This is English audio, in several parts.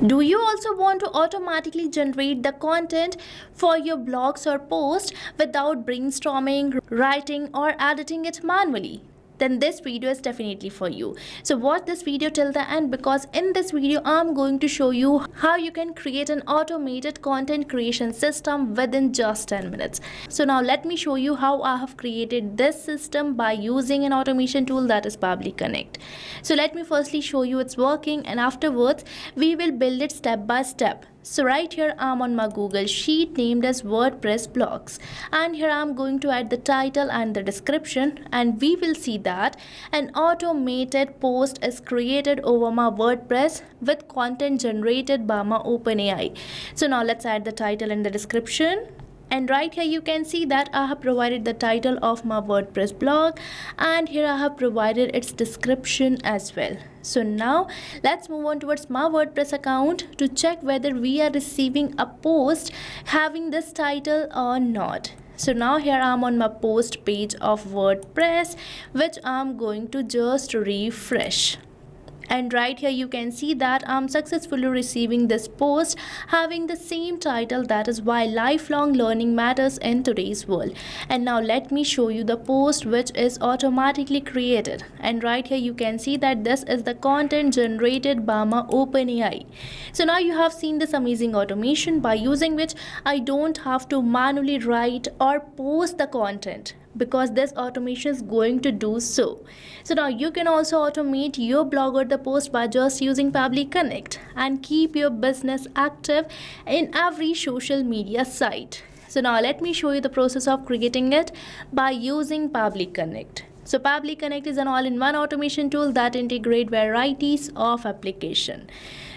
Do you also want to automatically generate the content for your blogs or posts without brainstorming, writing, or editing it manually? Then this video is definitely for you. So watch this video till the end, because in this video I'm going to show you how you can create an automated content creation system within just 10 minutes. So now let me show you how I have created this system by using an automation tool, that is Pabbly Connect. So let me firstly show you it's working, and afterwards we will build it step by step. So right here I'm on my Google Sheet named as WordPress blogs, and here I'm going to add the title and the description, and we will see that an automated post is created over my WordPress with content generated by my OpenAI. So now let's add the title and the description. And right here you can see that I have provided the title of my WordPress blog, and here I have provided its description as well. So now let's move on towards my WordPress account to check whether we are receiving a post having this title or not. So now here I'm on my post page of WordPress, which I'm going to just refresh. And right here you can see that I'm successfully receiving this post having the same title, that is why lifelong learning matters in today's world. And now let me show you the post which is automatically created. And right here you can see that this is the content generated by my OpenAI. So now you have seen this amazing automation by using which I don't have to manually write or post the content, because this automation is going to do so. So now you can also automate your blog or the post by just using Pabbly Connect and keep your business active in every social media site. So now let me show you the process of creating it by using Pabbly Connect. So Pabbly Connect is an all-in-one automation tool that integrates varieties of application.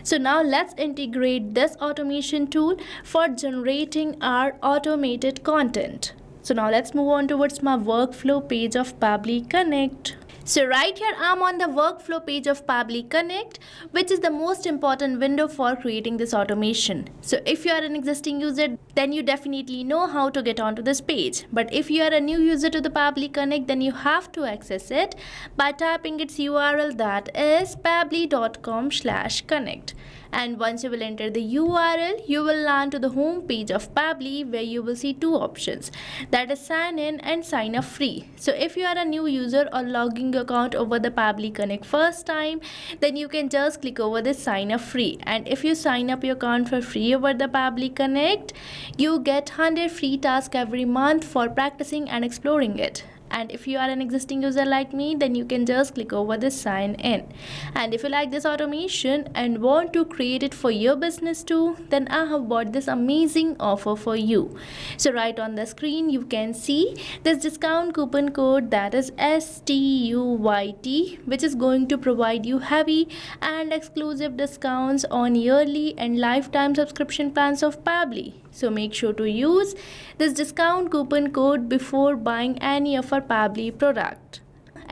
So now let's integrate this automation tool for generating our automated content. So now let's move on towards my workflow page of Pabbly Connect. So right here I'm on the workflow page of Pabbly Connect, which is the most important window for creating this automation. So if you are an existing user, then you definitely know how to get onto this page. But if you are a new user to the Pabbly Connect, then you have to access it by typing its URL, that is pabbly.com/connect. And once you will enter the URL, you will land to the home page of Pabbly, where you will see two options, that is sign in and sign up free. So if you are a new user or logging your account over the Pabbly Connect first time, then you can just click over this sign up free. And if you sign up your account for free over the Pabbly Connect, you get 100 free tasks every month for practicing and exploring it. And if you are an existing user like me, then you can just click over this sign in. And if you like this automation and want to create it for your business too, then I have bought this amazing offer for you. So right on the screen you can see this discount coupon code, that is STUYT, which is going to provide you heavy and exclusive discounts on yearly and lifetime subscription plans of Pabbly. So make sure to use this discount coupon code before buying any of our Pabbly product.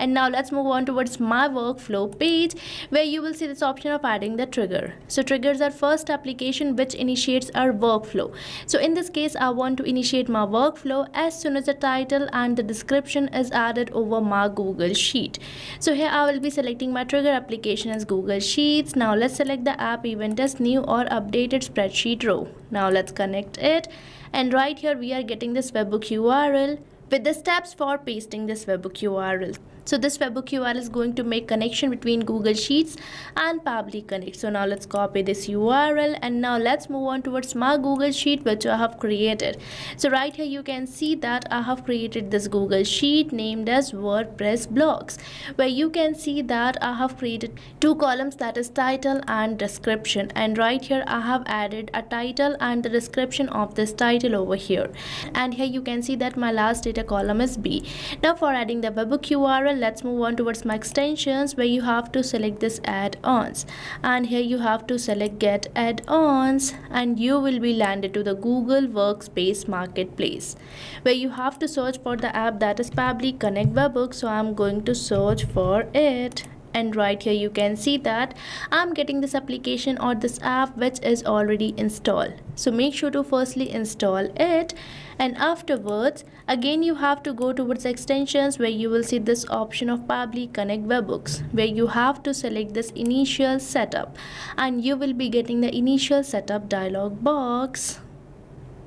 And now let's move on towards my workflow page, where you will see this option of adding the trigger. So triggers are first application which initiates our workflow. So in this case I want to initiate my workflow as soon as the title and the description is added over my Google Sheet. So here I will be selecting my trigger application as Google Sheets. Now let's select the app event as new or updated spreadsheet row. Now let's connect it, and right here we are getting this webhook URL with the steps for pasting this webhook URL. So this webhook URL is going to make connection between Google Sheets and Pabbly Connect. So now let's copy this URL, and now let's move on towards my Google Sheet which I have created. So right here you can see that I have created this Google Sheet named as WordPress blogs, where you can see that I have created two columns, that is title and description. And right here I have added a title and the description of this title over here. And here you can see that my last data column is B. Now for adding the webhook URL, let's move on towards my extensions, where you have to select this add-ons, and here you have to select get add-ons, and you will be landed to the Google Workspace Marketplace, where you have to search for the app, that is Pabbly Connect webhook. So I'm going to search for it, and right here you can see that I'm getting this application or this app which is already installed. So make sure to firstly install it, and afterwards again you have to go towards extensions where you will see this option of Pabbly Connect webhooks, where you have to select this initial setup, and you will be getting the initial setup dialog box,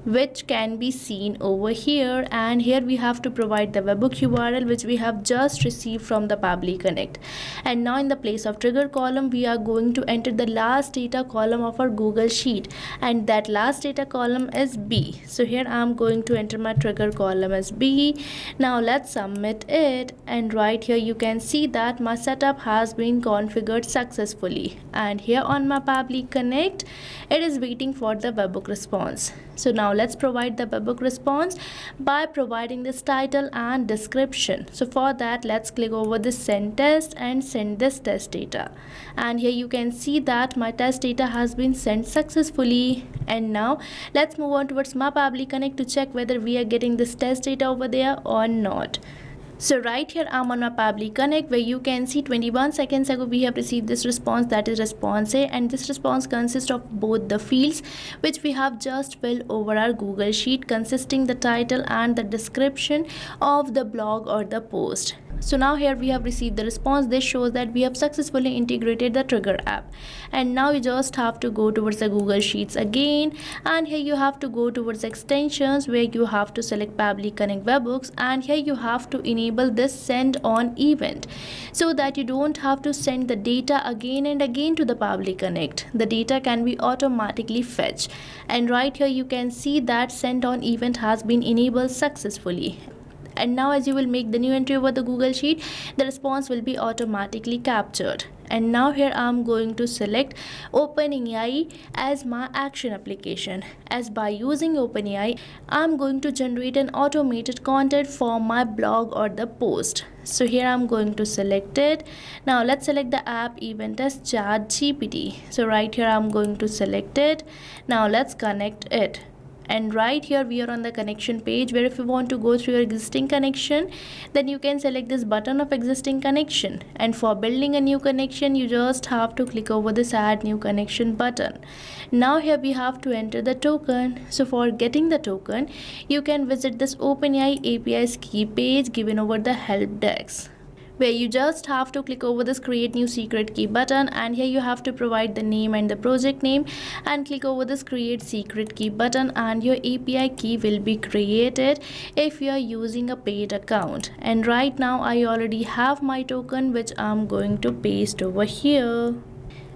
which can be seen over here. And here we have to provide the webhook URL which we have just received from the Pabbly Connect. And now in the place of trigger column, we are going to enter the last data column of our Google Sheet, and that last data column is B. So here I am going to enter my trigger column as B. Now let's submit it, and right here you can see that my setup has been configured successfully, and here on my Pabbly Connect it is waiting for the webhook response. So now let's provide the webhook response by providing this title and description. So for that, let's click over this send test and send this test data. And here you can see that my test data has been sent successfully. And now let's move on towards my Pabbly Connect to check whether we are getting this test data over there or not. So right here I'm on my Pabbly Connect, where you can see 21 seconds ago we have received this response, that is response A, and this response consists of both the fields which we have just filled over our Google Sheet, consisting the title and the description of the blog or the post. So now here we have received the response. This shows that we have successfully integrated the Trigger app. And now you just have to go towards the Google Sheets again, and here you have to go towards extensions where you have to select Pabbly Connect webhooks, and here you have to enable this send on event so that you don't have to send the data again and again to the Pabbly Connect. The data can be automatically fetched, and right here you can see that send on event has been enabled successfully. And now as you will make the new entry over the Google Sheet, the response will be automatically captured. And now here I am going to select OpenAI as my action application, as by using OpenAI I am going to generate an automated content for my blog or the post. So here I am going to select it. Now let's select the app event as ChatGPT. So right here I am going to select it. Now let's connect it. And right here we are on the connection page, where if you want to go through your existing connection, then you can select this button of existing connection, and for building a new connection you just have to click over this add new connection button. Now here we have to enter the token. So for getting the token, you can visit this OpenAI API's key page given over the help desk, where you just have to click over this create new secret key button, and here you have to provide the name and the project name, and click over this create secret key button, and your API key will be created if you are using a paid account. And right now I already have my token which I'm going to paste over here.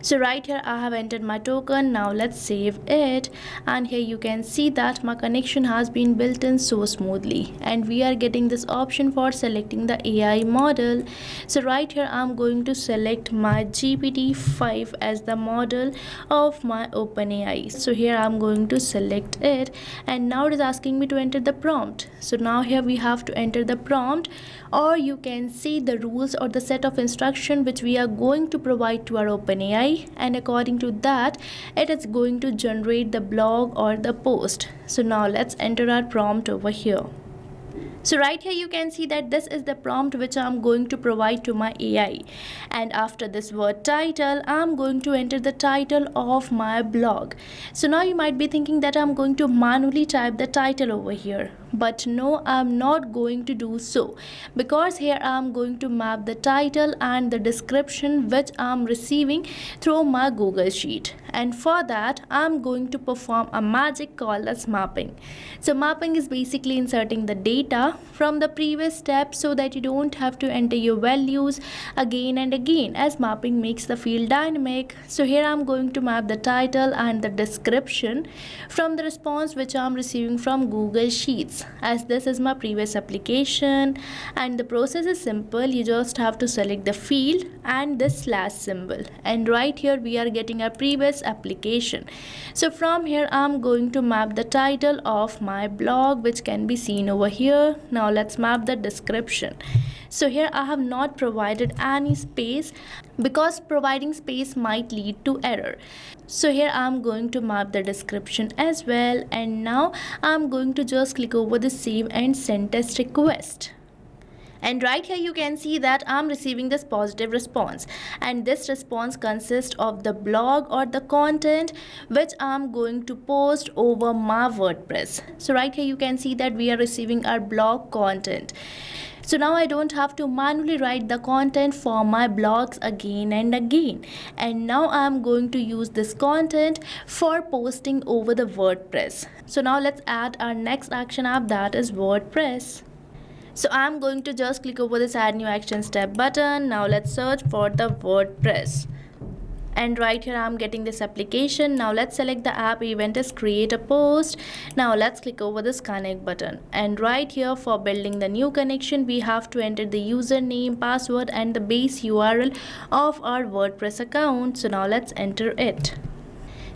So right here I have entered my token. Now let's save it, and here you can see that my connection has been built in so smoothly, and we are getting this option for selecting the AI model. So right here I'm going to select my GPT-5 as the model of my OpenAI. So here I'm going to select it, and now it is asking me to enter the prompt. So now here we have to enter the prompt, or you can see the rules or the set of instruction which we are going to provide to our OpenAI, and according to that it is going to generate the blog or the post. So now let's enter our prompt over here. So right here you can see that this is the prompt which I'm going to provide to my AI, and after this word title I'm going to enter the title of my blog. So now you might be thinking that I'm going to manually type the title over here, but no, I'm not going to do so, because here I'm going to map the title and the description which I'm receiving through my Google Sheet, and for that I'm going to perform a magic called as mapping. So mapping is basically inserting the data from the previous step so that you don't have to enter your values again and again, as mapping makes the field dynamic. So here I'm going to map the title and the description from the response which I'm receiving from Google Sheets, as this is my previous application, and the process is simple. You just have to select the field and this slash symbol, and right here we are getting a previous application. So from here I'm going to map the title of my blog, which can be seen over here. Now let's map the description. So here I have not provided any space, because providing space might lead to error. So here I'm going to map the description as well, and now I'm going to just click over the save and send test request. And right here you can see that I'm receiving this positive response, and this response consists of the blog or the content which I'm going to post over my WordPress. So right here you can see that we are receiving our blog content. So now I don't have to manually write the content for my blogs again and again. And now I'm going to use this content for posting over the WordPress. So now let's add our next action app, that is WordPress. So I'm going to just click over this add new action step button. Now let's search for the WordPress. And right here I'm getting this application. Now let's select the app event as create a post. Now let's click over this connect button, and right here for building the new connection we have to enter the username, password and the base URL of our WordPress account. So now let's enter it.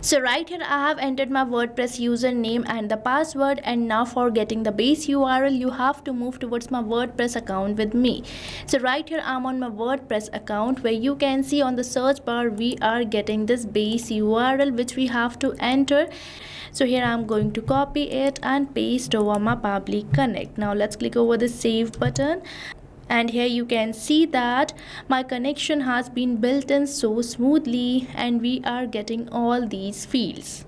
So right here I have entered my WordPress username and the password, and now for getting the base URL you have to move towards my WordPress account with me. So right here I'm on my WordPress account, where you can see on the search bar we are getting this base URL which we have to enter. So here I'm going to copy it and paste over my Pabbly Connect. Now let's click over the save button. And here you can see that my connection has been built in so smoothly, and we are getting all these fields.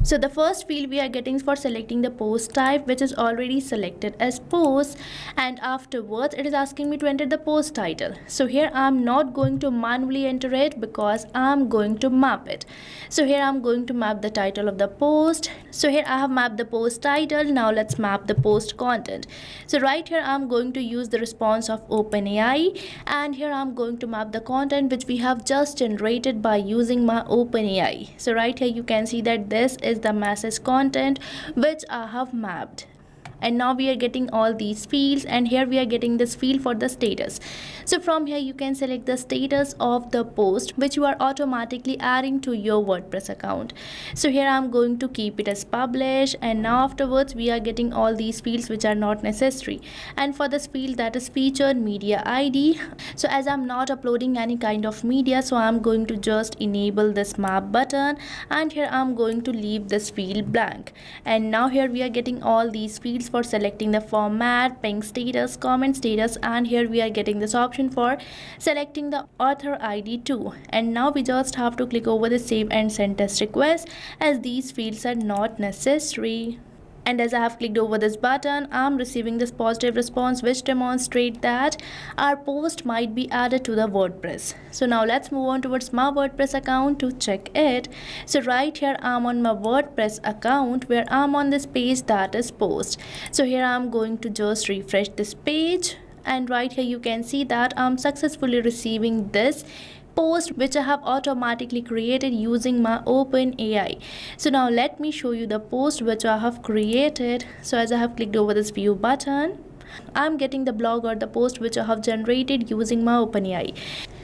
So the first field we are getting for selecting the post type, which is already selected as post, and afterwards it is asking me to enter the post title. So here I'm not going to manually enter it because I'm going to map it. So here I'm going to map the title of the post. So here I have mapped the post title. Now let's map the post content. So right here I'm going to use the response of OpenAI, and here I'm going to map the content which we have just generated by using my OpenAI. So right here you can see that this is the message content which I have mapped. And now we are getting all these fields, and here we are getting this field for the status. So from here you can select the status of the post which you are automatically adding to your WordPress account. So here I'm going to keep it as publish, and now afterwards we are getting all these fields which are not necessary. And for this field, that is featured media ID, so as I'm not uploading any kind of media, so I'm going to just enable this map button, and here I'm going to leave this field blank. And now here we are getting all these fields for selecting the format, ping status, comment status, and here we are getting this option for selecting the author ID too. And now we just have to click over the save and send test request, as these fields are not necessary. And as I have clicked over this button, I'm receiving this positive response which demonstrates that our post might be added to the WordPress. So now let's move on towards my WordPress account to check it. So right here I'm on my WordPress account, where I'm on this page that is post. So here I'm going to just refresh this page, and right here you can see that I'm successfully receiving this post which I have automatically created using my OpenAI. So now let me show you the post which I have created. So as I have clicked over this view button, I'm getting the blog or the post which I have generated using my OpenAI.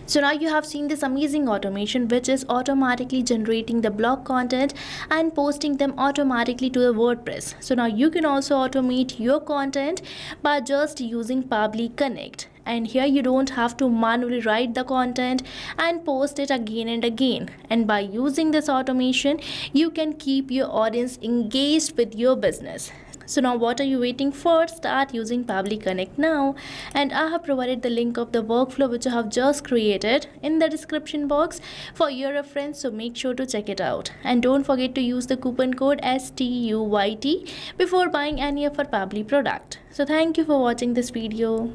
So now you have seen this amazing automation which is automatically generating the blog content and posting them automatically to the WordPress. So now you can also automate your content by just using Pabbly Connect. And here you don't have to manually write the content and post it again and again. And by using this automation, you can keep your audience engaged with your business. So now what are you waiting for? Start using Pabbly Connect now. And I have provided the link of the workflow which I have just created in the description box for your reference, so make sure to check it out. And don't forget to use the coupon code STUYT before buying any of our Pabbly product. So thank you for watching this video.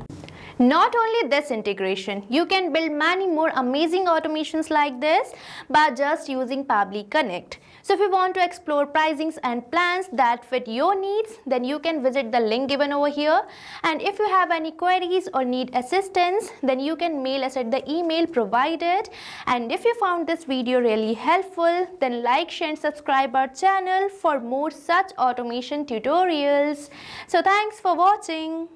Not only this integration, you can build many more amazing automations like this by just using Pabbly Connect. So if you want to explore pricings and plans that fit your needs, then you can visit the link given over here. And if you have any queries or need assistance, then you can mail us at the email provided. And if you found this video really helpful, then like, share and subscribe our channel for more such automation tutorials. So thanks for watching.